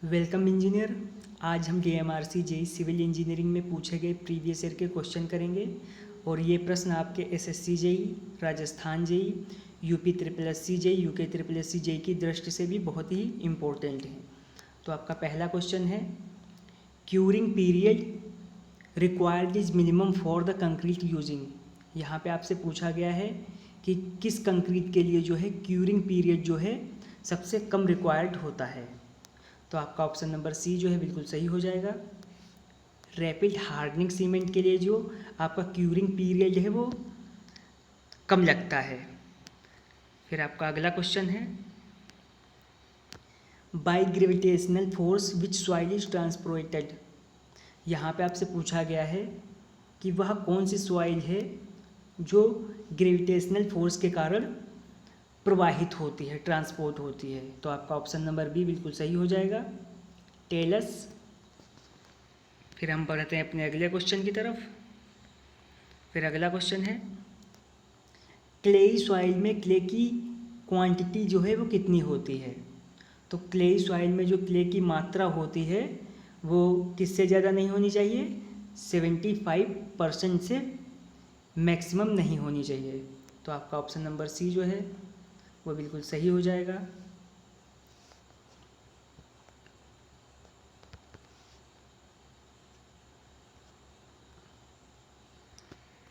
Welcome engineer. आज हम DMRC JEE civil engineering में पूछे गए प्रीवियस ईयर के क्वेश्चन करेंगे और ये प्रश्न आपके SSC JE, Rajasthan JE, UP SSC JE, UK SSC JE की दृष्टि से भी बहुत ही इम्पोर्टेंट है। तो आपका पहला क्वेश्चन है, curing period required is minimum for the concrete using. यहाँ पे आपसे पूछा गया है कि किस कंक्रीट के लिए जो है क्यूरिंग पीरियड जो है सबसे कम रिक्वायर्ड होता है। तो आपका ऑप्शन नंबर सी जो है बिल्कुल सही हो जाएगा। रैपिड हार्डनिंग सीमेंट के लिए जो आपका क्यूरिंग पीरियड है वो कम लगता है। फिर आपका अगला क्वेश्चन है, by gravitational force which soil is transported. यहाँ पे आपसे पूछा गया है कि वह कौन सी सॉइल है जो ग्रेविटेशनल फोर्स के कारण प्रवाहित होती है, ट्रांसपोर्ट होती है। तो आपका ऑप्शन नंबर बी बिल्कुल सही हो जाएगा, टेलस। फिर हम बढ़ते हैं अपने अगले क्वेश्चन की तरफ। फिर अगला क्वेश्चन है, क्लेई सॉइल में क्ले की क्वांटिटी जो है वो कितनी होती है। तो क्लेई सॉइल में जो क्ले की मात्रा होती है वो किससे ज़्यादा नहीं होनी चाहिए, 75% से मैक्सिमम नहीं होनी चाहिए। तो आपका ऑप्शन नंबर सी जो है वो बिल्कुल सही हो जाएगा।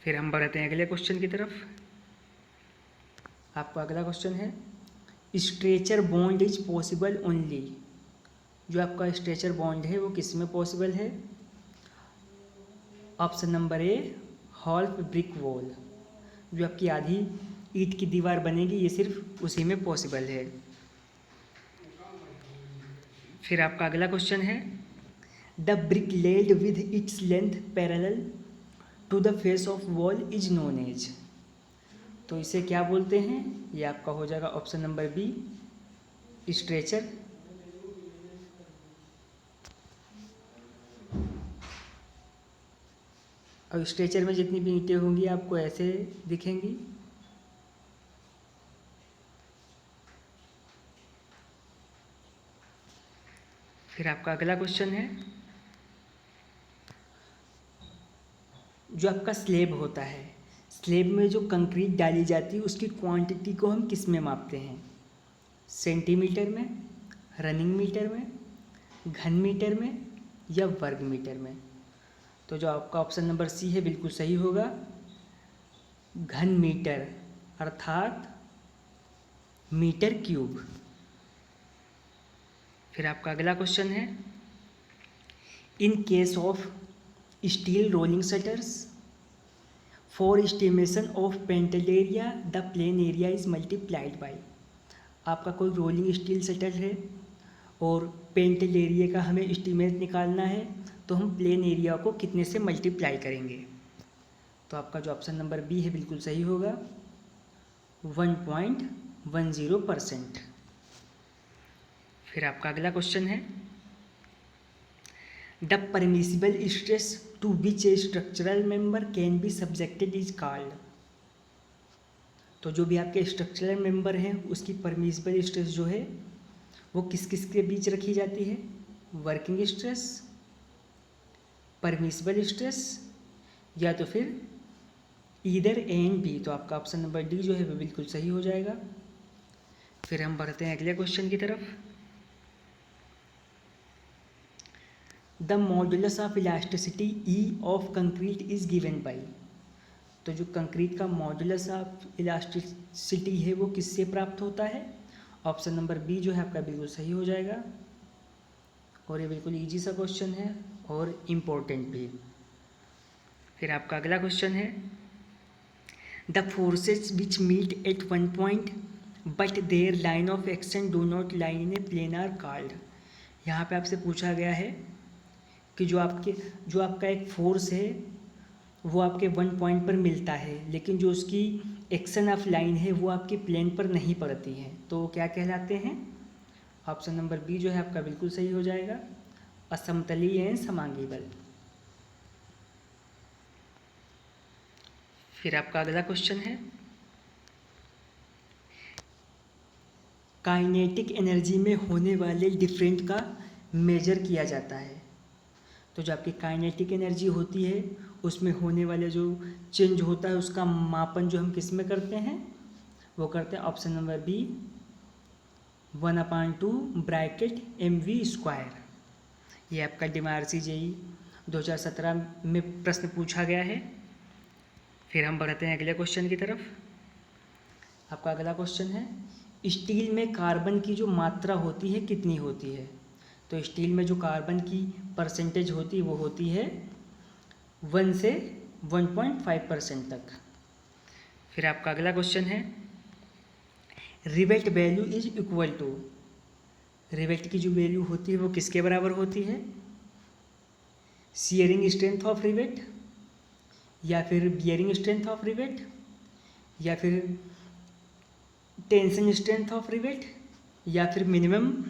फिर हम बढ़ते हैं अगले क्वेश्चन की तरफ। आपका अगला क्वेश्चन है, stretcher bond is possible only. जो आपका स्ट्रेचर बॉन्ड है वो किस में पॉसिबल है। ऑप्शन नंबर ए, हाल्फ ब्रिक वॉल। जो आपकी आधी ईंट की दीवार बनेगी ये सिर्फ उसी में पॉसिबल है। फिर आपका अगला क्वेश्चन है, the brick laid with its length parallel to the face of wall is known as. तो इसे क्या बोलते हैं, ये आपका हो जाएगा ऑप्शन नंबर बी, स्ट्रेचर। अब स्ट्रेचर में जितनी भी ईंटें होंगी आपको ऐसे दिखेंगी। फिर आपका अगला क्वेश्चन है, जो आपका स्लेब होता है, स्लेब में जो कंक्रीट डाली जाती है उसकी क्वांटिटी को हम किस में मापते हैं, सेंटीमीटर में, रनिंग मीटर में, घन मीटर में या वर्ग मीटर में। तो जो आपका ऑप्शन नंबर सी है बिल्कुल सही होगा, घन मीटर अर्थात मीटर क्यूब। फिर आपका अगला क्वेश्चन है, इन case of steel rolling shutters for estimation of painted area the plain area is multiplied by. आपका कोई रोलिंग स्टील शटर है और पेंटेड एरिया का हमें एस्टिमेट निकालना है तो हम प्लेन एरिया को कितने से मल्टीप्लाई करेंगे। तो आपका जो ऑप्शन नंबर बी है बिल्कुल सही होगा, 1.10%। फिर आपका अगला क्वेश्चन है, the permissible stress to which a structural member can be subjected is called. तो जो भी आपके स्ट्रक्चरल मेंबर हैं उसकी परमिसिबल स्ट्रेस जो है वो किस किस के बीच रखी जाती है, वर्किंग स्ट्रेस, परमिसिबल स्ट्रेस या तो फिर ईदर ए एंड बी। तो आपका ऑप्शन नंबर डी जो है वो बिल्कुल सही हो जाएगा। फिर हम बढ़ते हैं अगले क्वेश्चन की तरफ, the modulus of elasticity E of concrete is given by. तो जो कंक्रीट का मॉडुलस ऑफ इलास्टिसिटी है वो किससे प्राप्त होता है, ऑप्शन नंबर बी जो है आपका बिल्कुल सही हो जाएगा। और ये बिल्कुल इजी सा क्वेश्चन है और इम्पोर्टेंट भी। फिर आपका अगला क्वेश्चन है, the forces which meet at one point but their line of action do not line in a plane are called. यहाँ पे आपसे पूछा गया है कि जो आपका एक फोर्स है वो आपके वन पॉइंट पर मिलता है लेकिन जो उसकी एक्शन ऑफ लाइन है वो आपके प्लेन पर नहीं पड़ती है, तो वो क्या कहलाते हैं। ऑप्शन नंबर बी जो है आपका बिल्कुल सही हो जाएगा, असमतलीय एवं समांगी बल। फिर आपका अगला क्वेश्चन है, काइनेटिक एनर्जी में होने वाले डिफरेंट का मेजर किया जाता है। तो जो आपकी काइनेटिक एनर्जी होती है उसमें होने वाले जो चेंज होता है उसका मापन जो हम किस में करते हैं, वो करते हैं option number B 1/2 bracket mv²। ये आपका DMRC JEE 2017 में प्रश्न पूछा गया है। फिर हम बढ़ते हैं अगले क्वेश्चन की तरफ। आपका अगला क्वेश्चन है, स्टील में कार्बन की जो मात्रा होती है कितनी होती है। तो स्टील में जो कार्बन की परसेंटेज होती है वो होती है 1 से 1.5% तक। फिर आपका अगला क्वेश्चन है, rivet value is equal to, rivet की जो वैल्यू होती है वो किसके बराबर होती है, शियरिंग स्ट्रेंथ ऑफ रिवेट, या फिर बियरिंग स्ट्रेंथ ऑफ रिवेट, या फिर टेंशन स्ट्रेंथ ऑफ रिवेट, या फिर minimum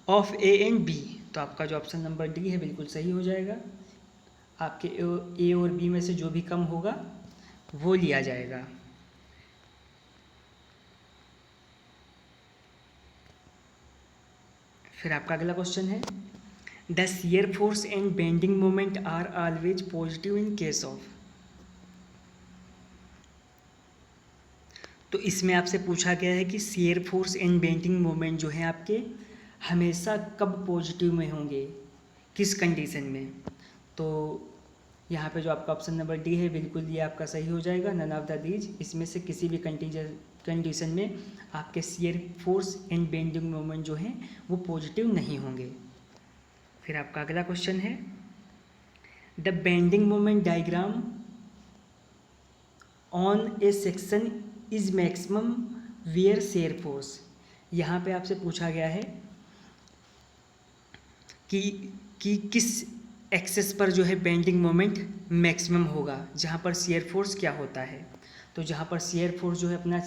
of A and B. तो आपका जो ऑप्शन नंबर डी है बिल्कुल सही हो जाएगा। आपके ए और बी में से जो भी कम होगा वो लिया जाएगा। फिर आपका अगला क्वेश्चन है, the shear force and bending moment are always positive in case of. तो इसमें आपसे पूछा गया है कि shear force and bending moment जो है आपके हमेशा कब पॉजिटिव में होंगे, किस कंडीशन में। तो यहाँ पे जो आपका ऑप्शन नंबर डी है बिल्कुल ये आपका सही हो जाएगा, नन ऑफ द दीज, इसमें से किसी भी कंडीशन में आपके shear force and bending moment जो हैं वो पॉजिटिव नहीं होंगे। फिर आपका अगला क्वेश्चन है, the bending moment diagram on a section is maximum where shear force. यहाँ पे आपसे पूछा गया है कि किस एक्सेस पर जो है बेंडिंग मोमेंट मैक्सिमम होगा, जहाँ पर शियर फोर्स क्या होता है। तो जहाँ पर शियर फोर्स जो है अपना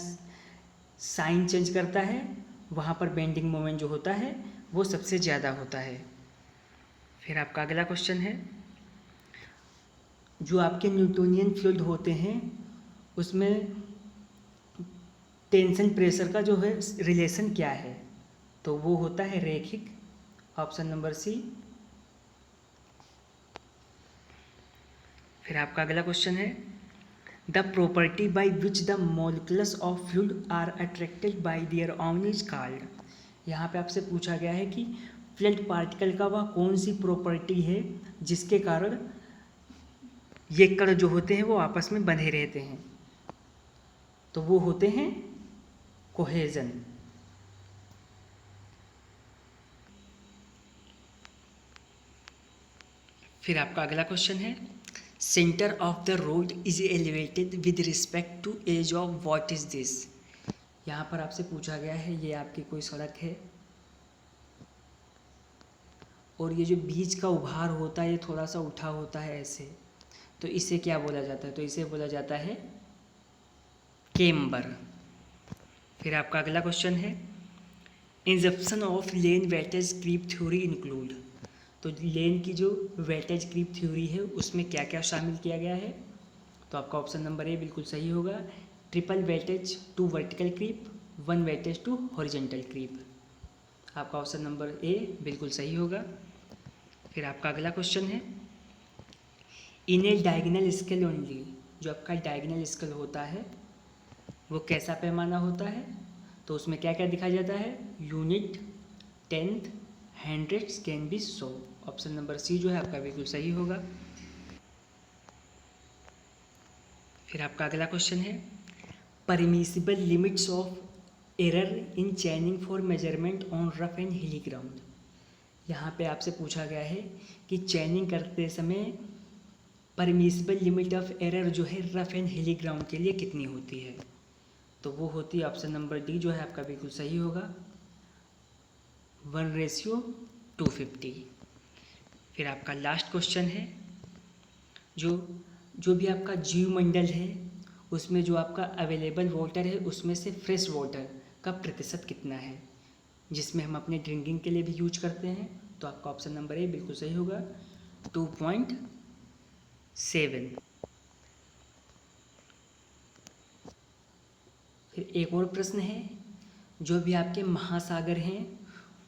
साइन चेंज करता है वहाँ पर बेंडिंग मोमेंट जो होता है वो सबसे ज़्यादा होता है। फिर आपका अगला क्वेश्चन है, जो आपके न्यूटोनियन फ्लूइड होते हैं उसमें टेंशन प्रेशर का जो है रिलेशन क्या है। तो वो होता है रैखिक, ऑप्शन नंबर सी। फिर आपका अगला क्वेश्चन है, the property by which the molecules of fluid are attracted by their own is called. यहाँ पे आपसे पूछा गया है कि फ्लूइड पार्टिकल का वह कौन सी प्रॉपर्टी है जिसके कारण ये कण जो होते हैं वो आपस में बंधे रहते हैं। तो वो होते हैं कोहेजन। फिर आपका अगला क्वेश्चन है, centre of the road is elevated with respect to edge of what is this. यहाँ पर आपसे पूछा गया है ये आपकी कोई सड़क है और ये जो बीच का उभार होता है ये थोड़ा सा उठा होता है ऐसे, तो इसे क्या बोला जाता है। तो इसे बोला जाता है केम्बर। फिर आपका अगला क्वेश्चन है, assumption of Lane weightage creep theory include. तो लेन की जो वेटेज क्रीप थ्योरी है उसमें क्या क्या शामिल किया गया है। तो आपका ऑप्शन नंबर ए बिल्कुल सही होगा, triple weightage to vertical creep, 1 weightage to horizontal creep. आपका ऑप्शन नंबर ए बिल्कुल सही होगा। फिर आपका अगला क्वेश्चन है, in a diagonal scale only. जो आपका डायगोनल स्केल होता है वो कैसा पैमाना होता है। तो उसमें क्या क्या दिखाया जाता है, unit, tenth, hundreds, can be, सौ। ऑप्शन नंबर सी जो है आपका बिल्कुल सही होगा। फिर आपका अगला क्वेश्चन है, permissible limits of error in चैनिंग for measurement on rough and हिली ग्राउंड। यहाँ पे आपसे पूछा गया है कि चैनिंग करते समय परमिसिबल लिमिट ऑफ एरर जो है रफ एंड हिली ग्राउंड के लिए कितनी होती है। तो वो होती है ऑप्शन नंबर डी जो है आपका बिल्कुल सही होगा, 1:250। फिर आपका लास्ट क्वेश्चन है, जो भी आपका जीवमंडल है उसमें जो आपका अवेलेबल वाटर है उसमें से फ्रेश वाटर का प्रतिशत कितना है, जिसमें हम अपने ड्रिंकिंग के लिए भी यूज करते हैं। तो आपका ऑप्शन नंबर ए बिल्कुल सही होगा, 2.7। फिर एक और प्रश्न है, जो भी आपके महासागर हैं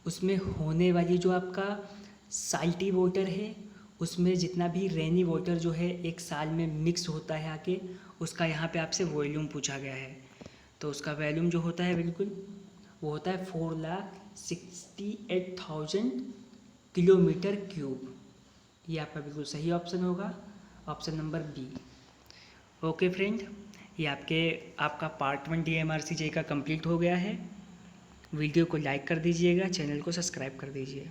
उसमें होने वाली जो आपका साल्टी वाटर है, उसमें जितना भी रेनी वाटर जो है एक साल में मिक्स होता है आके, उसका यहाँ पे आपसे वॉल्यूम पूछा गया है। तो उसका वॉल्यूम जो होता है बिल्कुल वो होता है 4,68,000 किलोमीटर क्यूब। ये आपका बिल्कुल सही ऑप्शन होगा, option number B. Okay friend, ये आपका पार्ट 1 DMRCJ का कंप्लीट हो गया है। वीडियो को लाइक कर दीजिएगा, चैनल को सब्सक्राइब कर दीजिए।